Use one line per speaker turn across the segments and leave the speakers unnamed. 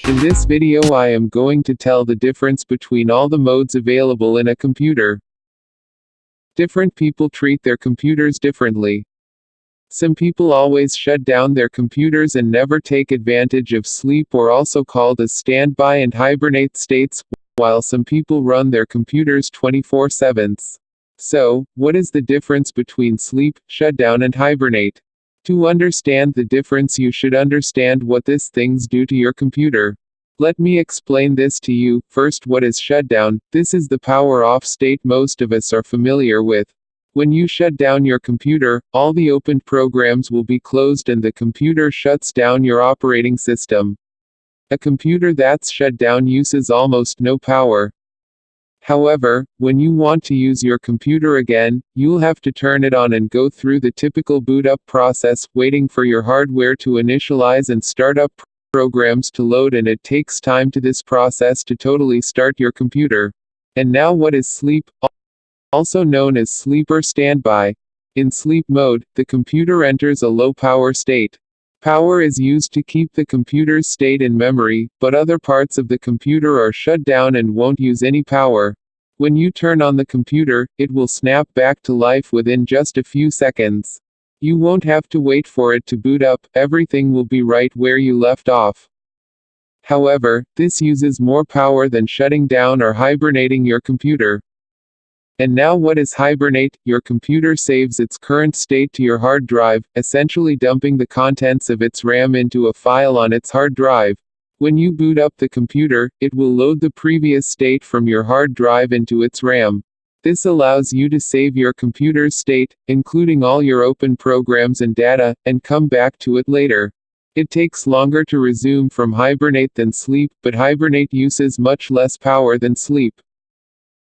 In this video I am going to tell the difference between all the modes available in a computer. Different people treat their computers differently. Some people always shut down their computers and never take advantage of sleep, or also called as standby and hibernate states, while some people run their computers 24/7. So, what is the difference between sleep, shutdown and hibernate? To understand the difference you should understand what these things do to your computer. Let me explain this to you. First, what is shutdown? This is the power off state most of us are familiar with. When you shut down your computer, all the opened programs will be closed and the computer shuts down your operating system. A computer that's shut down uses almost no power. However, when you want to use your computer again, you'll have to turn it on and go through the typical boot up process, waiting for your hardware to initialize and start up programs to load, and it takes time to this process to totally start your computer. And now, what is sleep? Also known as sleep or standby. In sleep mode, the computer enters a low power state. Power is used to keep the computer's state in memory, but other parts of the computer are shut down and won't use any power. When you turn on the computer, it will snap back to life within just a few seconds. You won't have to wait for it to boot up, everything will be right where you left off. However, this uses more power than shutting down or hibernating your computer. And now, what is hibernate? Your computer saves its current state to your hard drive, essentially dumping the contents of its RAM into a file on its hard drive. When you boot up the computer, it will load the previous state from your hard drive into its RAM. This allows you to save your computer's state, including all your open programs and data, and come back to it later. It takes longer to resume from hibernate than sleep, but hibernate uses much less power than sleep.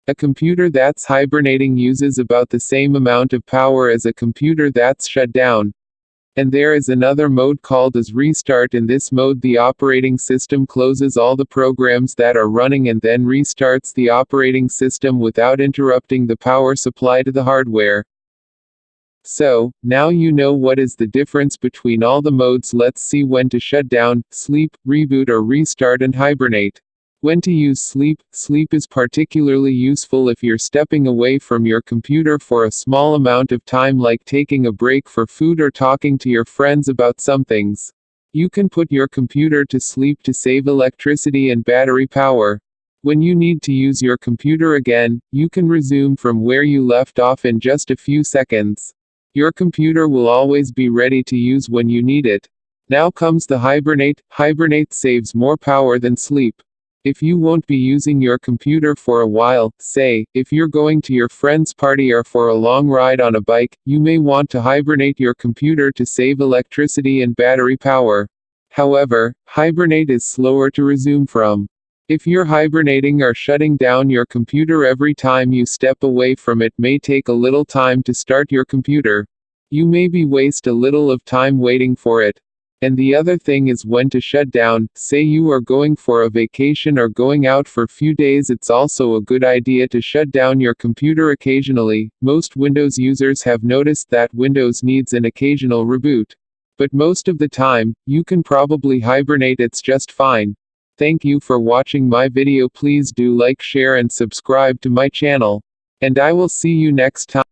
A computer that's hibernating uses about the same amount of power as a computer that's shut down. And there is another mode called as restart. In this mode, the operating system closes all the programs that are running and then restarts the operating system without interrupting the power supply to the hardware. So, now you know what is the difference between all the modes. Let's see when to shut down, sleep, reboot or restart, and hibernate. When to use sleep. Sleep is particularly useful if you're stepping away from your computer for a small amount of time, like taking a break for food or talking to your friends about some things. You can put your computer to sleep to save electricity and battery power. When you need to use your computer again, you can resume from where you left off in just a few seconds. Your computer will always be ready to use when you need it. Now comes the hibernate. Hibernate saves more power than sleep. If you won't be using your computer for a while, say, if you're going to your friend's party or for a long ride on a bike, you may want to hibernate your computer to save electricity and battery power. However, hibernate is slower to resume from. If you're hibernating or shutting down your computer every time you step away from it, may take a little time to start your computer. You may waste a little of time waiting for it. And the other thing is when to shut down. Say you are going for a vacation or going out for a few days, it's also a good idea to shut down your computer occasionally. Most Windows users have noticed that Windows needs an occasional reboot. But most of the time, you can probably hibernate, it's just fine. Thank you for watching my video. Please do like, share and subscribe to my channel. And I will see you next time.